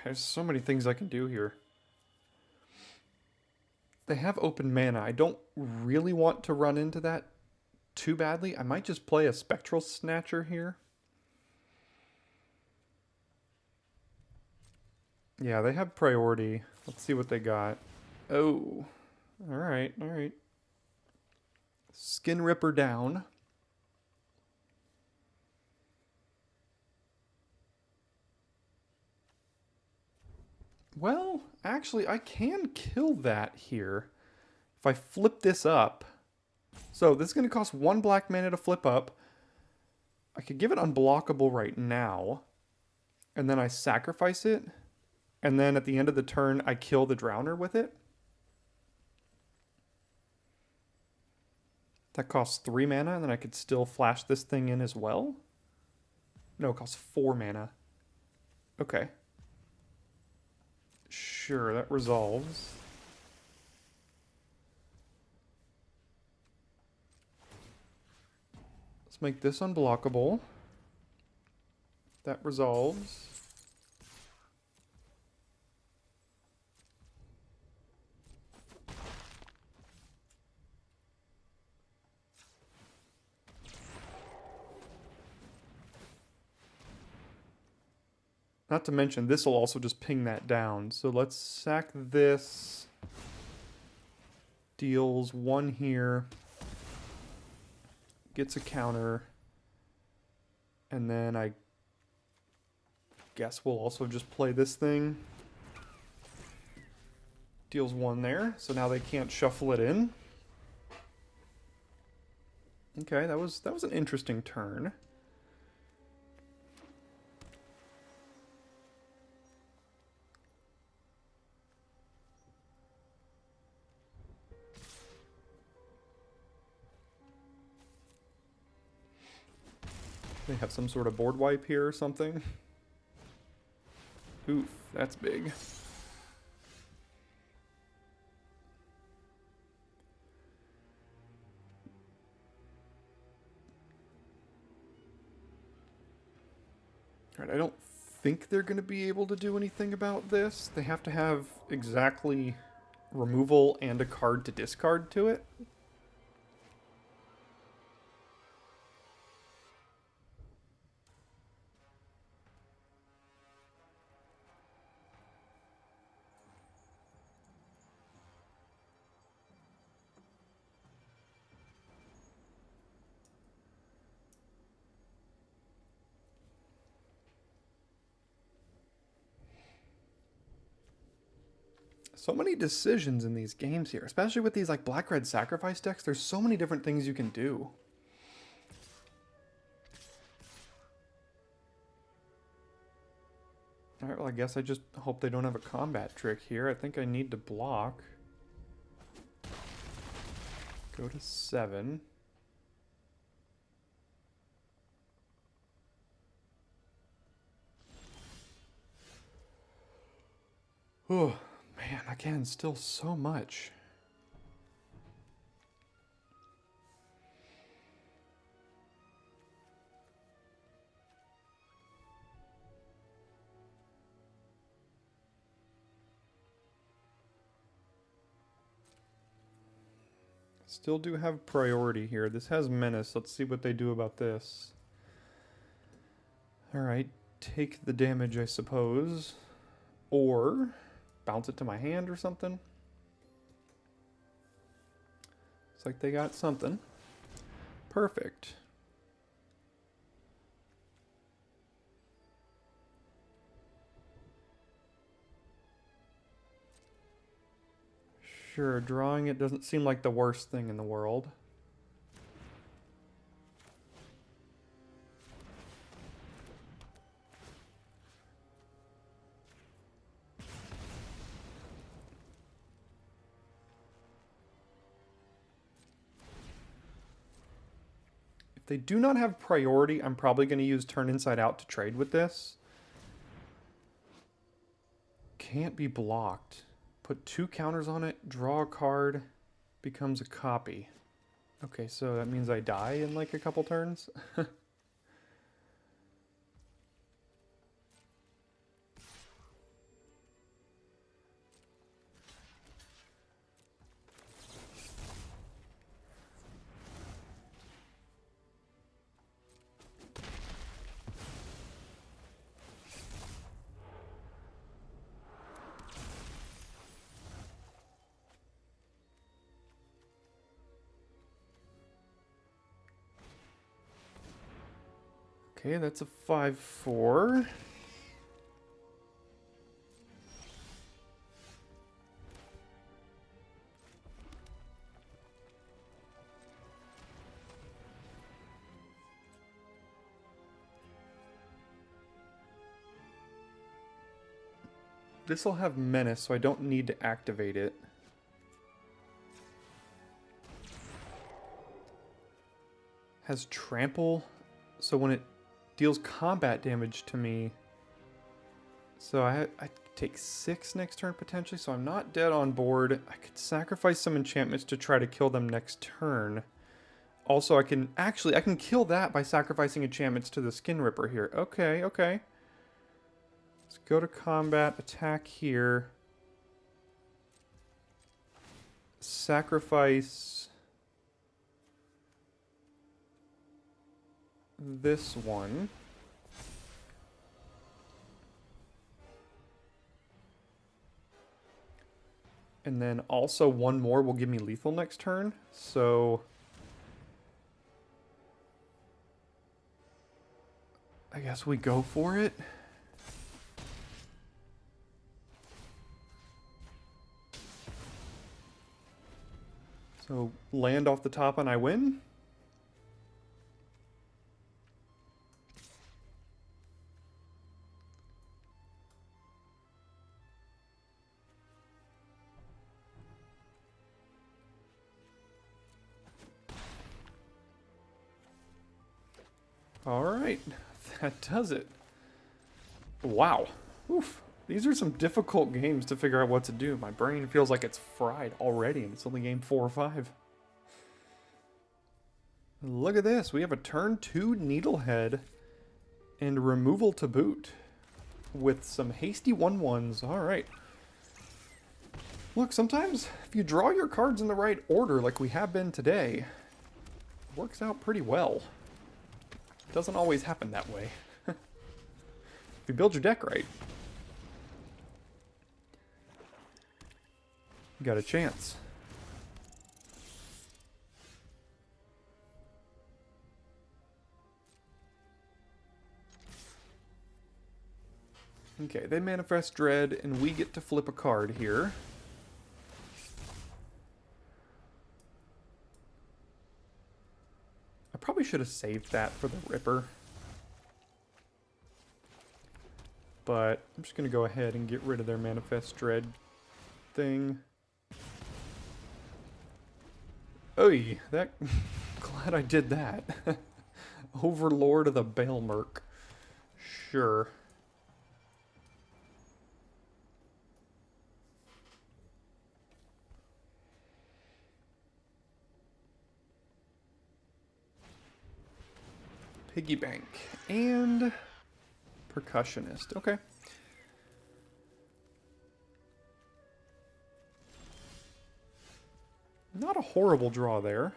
A: There's so many things I can do here. They have open mana. I don't really want to run into that too badly. I might just play a Spectral Snatcher here. Yeah, they have priority. Let's see what they got. Oh, all right, all right. Skin Ripper down. Well, actually, I can kill that here if I flip this up. So this is going to cost 1 black mana to flip up. I could give it unblockable right now, and then I sacrifice it, and then at the end of the turn, I kill the Drowner with it. That costs 3 mana, and then I could still flash this thing in as well. No, it costs 4 mana. Okay. Sure, that resolves. Let's make this unblockable. That resolves. Not to mention, this will also just ping that down. So let's sack this. Deals 1 here. Gets a counter. And then I guess we'll also just play this thing. Deals 1 there. So now they can't shuffle it in. Okay, that was an interesting turn. They have some sort of board wipe here or something. Oof, that's big. Alright, I don't think they're going to be able to do anything about this. They have to have exactly removal and a card to discard to it. So many decisions in these games here, especially with these like black-red sacrifice decks. There's so many different things you can do. Alright, well I guess I just hope they don't have a combat trick here. I think I need to block. Go to 7. Oh, man, again, still so much. Still do have priority here. This has menace. Let's see what they do about this. Alright, take the damage, I suppose. Or bounce it to my hand or something. Looks like they got something. Perfect. Sure, drawing it doesn't seem like the worst thing in the world. If they do not have priority, I'm probably going to use Turn Inside Out to trade with this. Can't be blocked. Put 2 counters on it, draw a card, becomes a copy. Okay, so that means I die in like a couple turns? Okay, that's a 5/4. This will have Menace, so I don't need to activate it. Has Trample, so when it deals combat damage to me, so I take 6 next turn potentially, so I'm not dead on board. I could sacrifice some enchantments to try to kill them next turn. Also, I can kill that by sacrificing enchantments to the Skin Ripper here. Okay, okay. Let's go to combat, attack here. Sacrifice this one. And then also one more will give me lethal next turn. So I guess we go for it. So land off the top and I win. All right, that does it. Wow. Oof. These are some difficult games to figure out what to do. My brain feels like it's fried already, and it's only game 4 or 5. Look at this. We have a turn 2 Needlehead and removal to boot with some hasty 1/1s. All right. Look, sometimes if you draw your cards in the right order, like we have been today, it works out pretty well. It doesn't always happen that way. If you build your deck right, you got a chance. Okay, they manifest Dread, and we get to flip a card here. I probably should have saved that for the Ripper. But I'm just going to go ahead and get rid of their Manifest Dread thing. Oy, that... glad I did that. Overlord of the Baelmerk. Sure. Piggy Bank and Percussionist. Okay. Not a horrible draw there.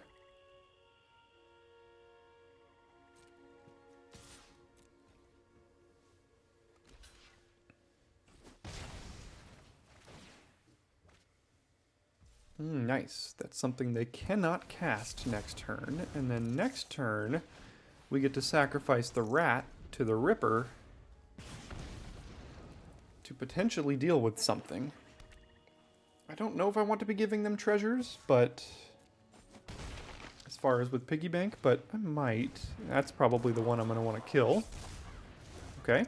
A: Nice. That's something they cannot cast next turn. And then next turn, we get to sacrifice the rat to the Ripper to potentially deal with something. I don't know if I want to be giving them treasures, but as far as with Piggy Bank, but I might. That's probably the one I'm going to want to kill. Okay.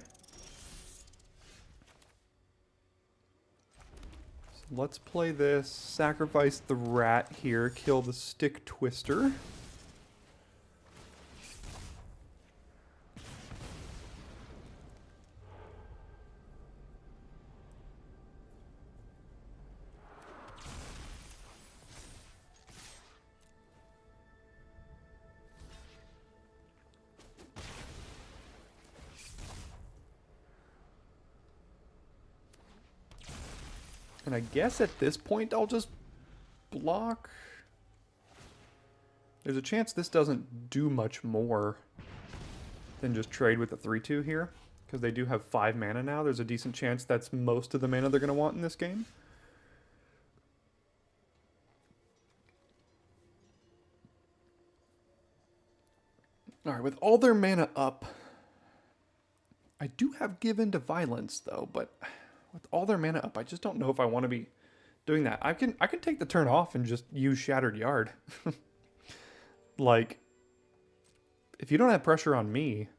A: So let's play this. Sacrifice the rat here. Kill the stick twister. And I guess at this point I'll just block. There's a chance this doesn't do much more than just trade with the 3-2 here. Because they do have 5 mana now. There's a decent chance that's most of the mana they're going to want in this game. Alright, with all their mana up, I do have Give In to Violence though, but with all their mana up, I just don't know if I want to be doing that. I can take the turn off and just use Shattered Yard. Like, if you don't have pressure on me,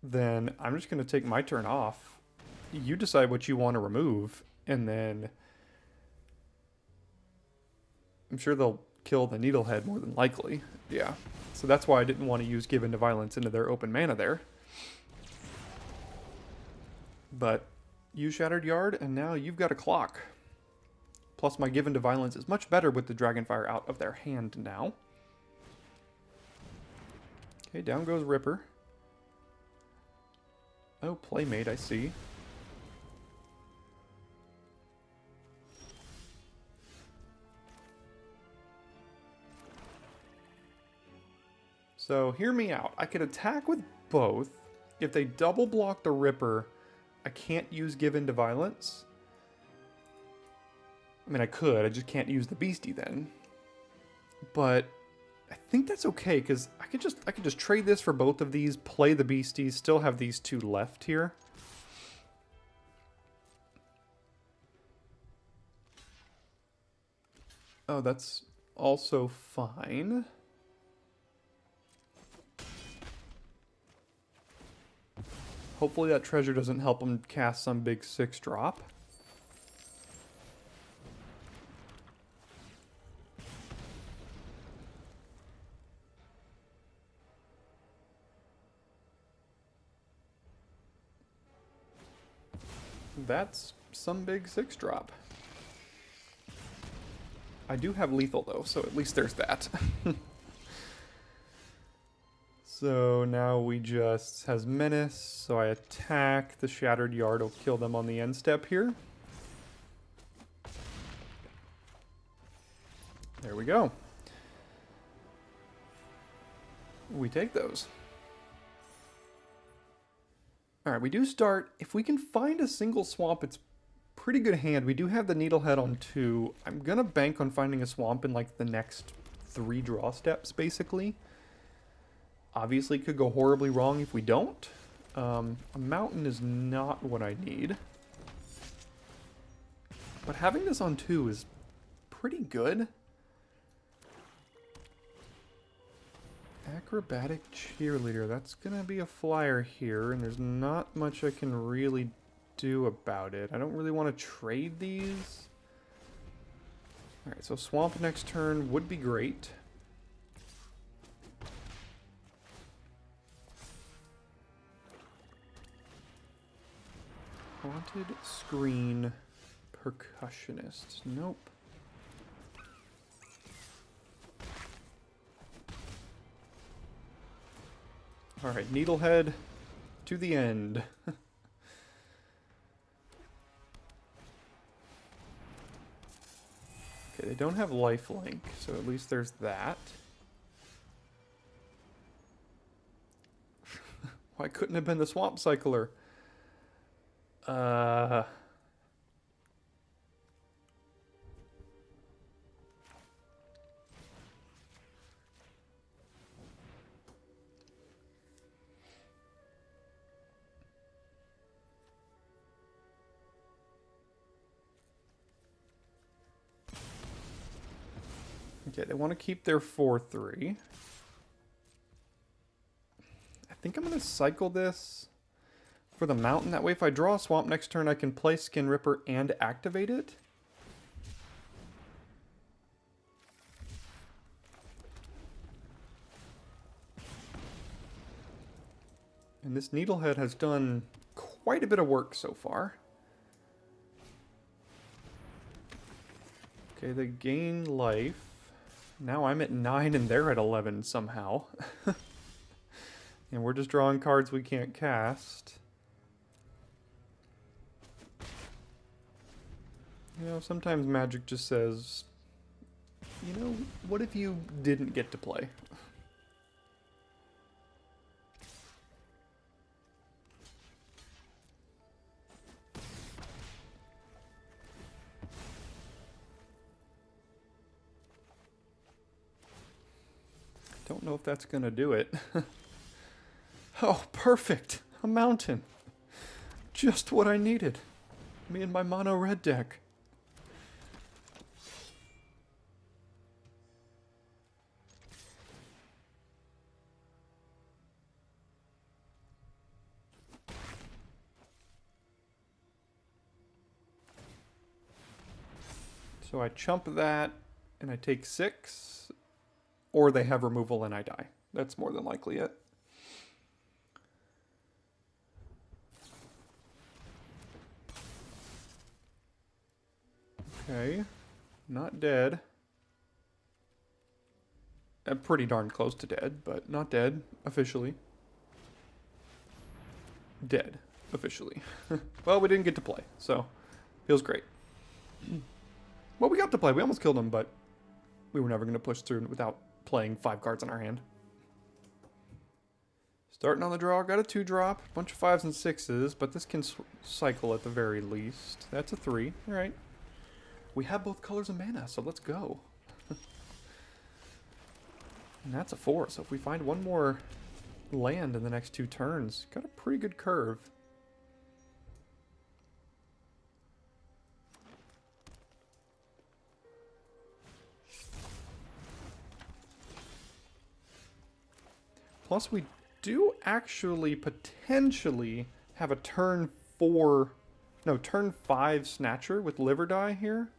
A: then I'm just going to take my turn off. You decide what you want to remove, and then I'm sure they'll kill the Needlehead more than likely. Yeah, so that's why I didn't want to use Give In to Violence into their open mana there. But use Shattered Yard, and now you've got a clock. Plus my Give In to Violence is much better with the Dragonfire out of their hand now. Okay, down goes Ripper. Oh, Playmate, I see. So, hear me out. I could attack with both. If they double block the Ripper, I can't use Give In to Violence. I mean, I could. I just can't use the Beastie then. But I think that's okay, because I could just trade this for both of these, play the Beasties, still have these 2 left here. Oh, that's also fine. Hopefully that treasure doesn't help him cast some big 6-drop. That's some big 6-drop. I do have lethal though, so at least there's that. So now we just has Menace, so I attack. The Shattered Yard will kill them on the end step here. There we go. We take those. Alright, we do start. If we can find a single swamp, it's pretty good hand. We do have the Needlehead on 2. I'm going to bank on finding a swamp in like the next 3 draw steps, basically. Obviously, it could go horribly wrong if we don't. A mountain is not what I need. But having this on 2 is pretty good. Acrobatic Cheerleader. That's going to be a flyer here, and there's not much I can really do about it. I don't really want to trade these. Alright, so Swamp next turn would be great. Haunted Screen Percussionist. Nope. Alright, Needlehead to the end. Okay, they don't have lifelink, so at least there's that. Why couldn't it have been the Swamp Cycler? Okay, they want to keep their 4-3. I think I'm going to cycle this for the mountain. That way if I draw a swamp next turn, I can play Skin Ripper and activate it. And this Needlehead has done quite a bit of work so far. Okay, they gain life. Now I'm at 9 and they're at 11 somehow. And we're just drawing cards we can't cast. You know, sometimes Magic just says, you know, what if you didn't get to play? Don't know if that's gonna do it. Oh, perfect! A mountain! Just what I needed. Me and my mono red deck. So I chump that, and I take 6, or they have removal and I die. That's more than likely it. Okay, not dead. Pretty darn close to dead, but not dead, officially. Dead, officially. Well, we didn't get to play, so feels great. Well, we got to play. We almost killed him, but we were never going to push through without playing 5 cards in our hand. Starting on the draw, got a 2-drop, bunch of 5s and 6s, but this can cycle at the very least. That's a 3, all right. We have both colors of mana, so let's go. And that's a 4, so if we find one more land in the next 2 turns, got a pretty good curve. Plus we do actually potentially have a turn 5 Snatcher with Liver Die here.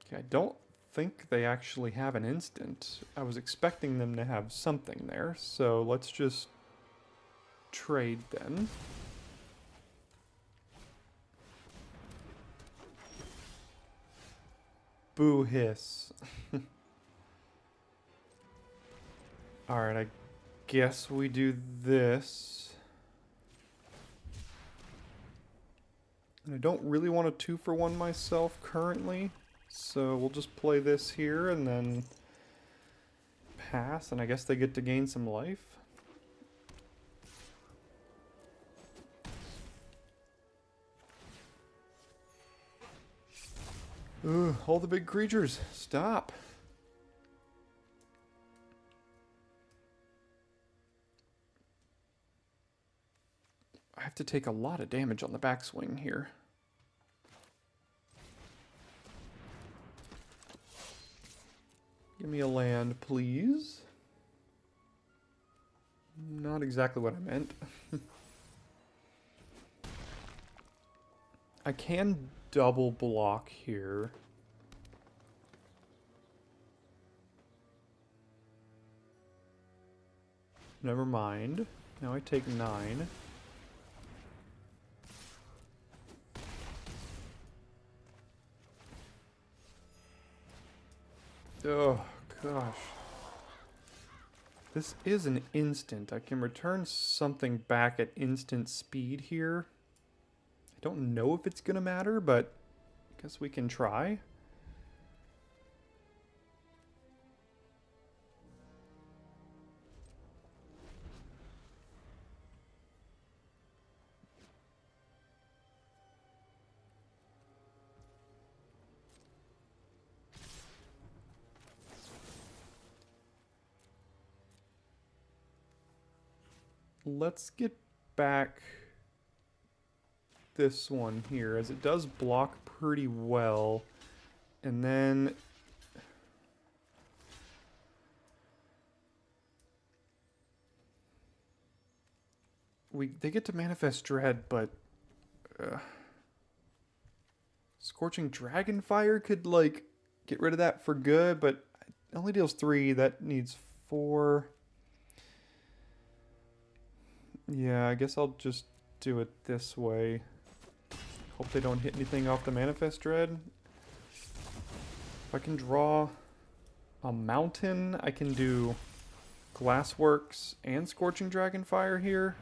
A: Okay, I don't think they actually have an instant. I was expecting them to have something there, so let's just trade then. Boo hiss. Alright, I guess we do this. And I don't really want a 2-for-1 myself currently, so we'll just play this here and then pass, and I guess they get to gain some life. Ugh, all the big creatures, stop. I have to take a lot of damage on the backswing here. Give me a land, please. Not exactly what I meant. I can double block here. Never mind. Now I take 9. Oh, gosh. This is an instant. I can return something back at instant speed here. I don't know if it's gonna matter, but I guess we can try. let's get back this one here, as it does block pretty well. And then they get to manifest dread, but Scorching Dragonfire could like get rid of that for good, but it only deals 3. That needs 4. Yeah, I guess I'll just do it this way. Hope they don't hit anything off the Manifest Dread. If I can draw a mountain, I can do Glassworks and Scorching Dragonfire here.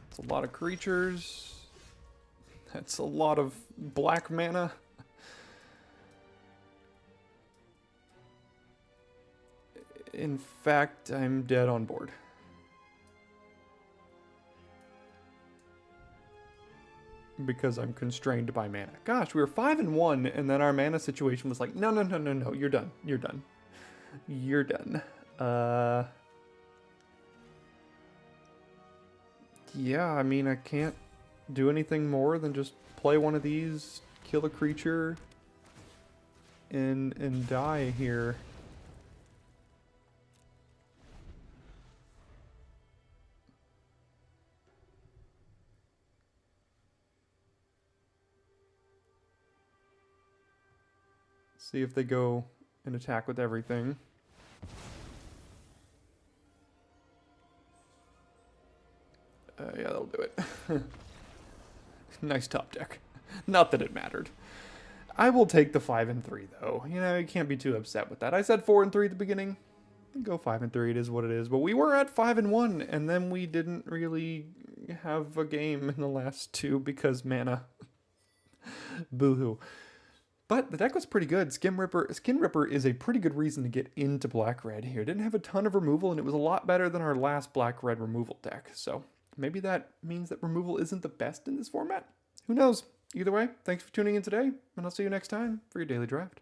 A: It's a lot of creatures. That's a lot of black mana. In fact, I'm dead on board. Because I'm constrained by mana. Gosh, we were 5-1, and then our mana situation was like, no, you're done. You're done. You're done. Yeah, I mean, I can't do anything more than just play one of these, kill a creature, and die here. See if they go and attack with everything. Yeah, that'll do it. Nice top deck. Not that it mattered. I will take the 5-3 though. You know, you can't be too upset with that. I said 4-3 at the beginning. Go 5-3. It is what it is. But we were at 5-1, and then we didn't really have a game in the last 2 because mana. Boo-hoo. But the deck was pretty good. Skin Ripper is a pretty good reason to get into black-red here. Didn't have a ton of removal, and it was a lot better than our last black-red removal deck. So maybe that means that removal isn't the best in this format. Who knows? Either way, thanks for tuning in today, and I'll see you next time for your daily draft.